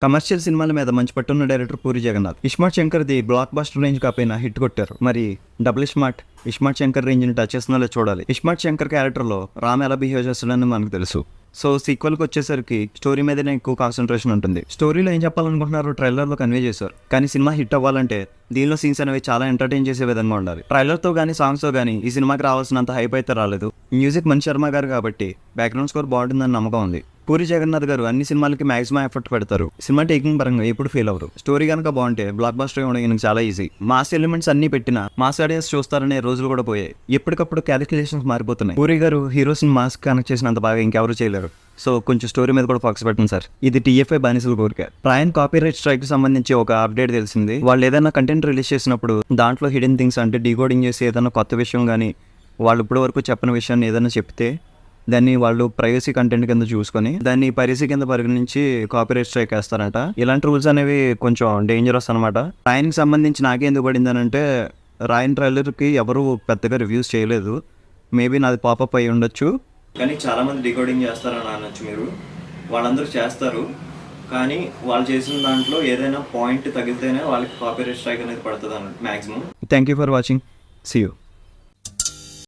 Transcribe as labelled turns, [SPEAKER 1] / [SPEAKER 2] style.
[SPEAKER 1] Commercial సినిమాల మీద మంచి పట్టున్న డైరెక్టర్ పూరి జగన్నాథ్. ఇస్మార్ట్ శంకర్ ది బ్లాక్ బస్టర్ రేంజ్ కాపైనా హిట్ కొట్టారు. మరి డబుల్ ఇస్మార్ట్ శంకర్ రేంజ్ ని టచ్ చేస్తున్నారో చూడాలి. ఇస్మార్ట్ శంకర్ క్యారెక్టర్ లో రామ్ ఎలా బిహేవ్ చేస్తాడని మనకు తెలుసు. సో సీక్వెల్కి వచ్చేసరికి స్టోరీ మీదనే ఎక్కువ కాన్సన్ట్రేషన్ ఉంటుంది. స్టోరీలో ఏం చెప్పాలనుకుంటున్నారో ట్రైలర్లో కన్వే చేశారు. కానీ సినిమా హిట్ అవ్వాలంటే దీనిలో సీన్స్ అనేవి చాలా ఎంటర్టైన్ చేసే విధంగా ఉండాలి. ట్రైలర్తో కానీ సాంగ్స్తో కానీ ఈ సినిమాకి రావాల్సినంత హైప్ అయితే రాలేదు. మ్యూజిక్ మణి శర్మ గారు కాబట్టి బ్యాక్గ్రౌండ్ స్కోర్ బాగుంటుందని నమ్మకం ఉంది. పూరి జగన్నాథ్ గారు అన్ని సినిమాలకి మాక్సిమం ఎఫర్ట్ పెడతారు. సినిమా టేకింగ్ పరంగా ఎప్పుడు ఫెయిల్ అవ్వరు. స్టోరీ కనుక బాగుంటే బ్లాక్ బస్టర్ ఇవ్వడం చాలా ఈజీ. మాస్ ఎలిమెంట్స్ అన్ని పెట్టిన మాస్ ఆడియన్స్ చూస్తారనే రోజులు కూడా పోయాయి. ఎప్పటికప్పుడు క్యాలిక్యులేషన్స్ మారిపోతున్నాయి. పూరి గారు హీరోస్ మాస్ కనెక్ట్ చేసినంత బాగా ఇంకెవరు చేయలేరు. సో కొంచెం స్టోరీ మీద కూడా ఫోకస్ పెట్టండి సార్. ఇది TFI బానిసల కోరిక. ట్రయన్ కాపీరైట్ స్ట్రైక్ కి సంబంధించి ఒక అప్డేట్ తెలిసింది. వాళ్ళు ఏదైనా కంటెంట్ రిలీజ్ చేసినప్పుడు దాంట్లో హిడెన్ థింగ్స్ అంటే డీకోడింగ్ చేసి ఏదైనా కొత్త విషయం కానీ వాళ్ళు ఇప్పటి వరకు చెప్పిన విషయాన్ని ఏదైనా చెప్తే దాన్ని వాళ్ళు ప్రైవసీ కంటెంట్ కింద చూసుకొని దాన్ని పైరసీ కింద పరిగణించి కాపీరైట్ స్ట్రైక్ వేస్తారంట. ఇలాంటి రూల్స్ అనేవి కొంచెం డేంజరస్ అనమాట. రాయన్కి సంబంధించి నాకే ఎందుకు పడింది అని అంటే రాయన్ ట్రైలర్కి ఎవరు పెద్దగా రివ్యూస్ చేయలేదు. మేబీ నాది పాపప్ అయి ఉండొచ్చు. కానీ చాలామంది డీకోడింగ్ చేస్తారని అనొచ్చు. మీరు వాళ్ళందరూ చేస్తారు, కానీ వాళ్ళు చేసిన దాంట్లో ఏదైనా పాయింట్ తగిలితేనే వాళ్ళకి కాపీరైట్ స్ట్రైక్ అనేది పడుతుంది అన్నట్టు maximum. Thank you for watching. See you.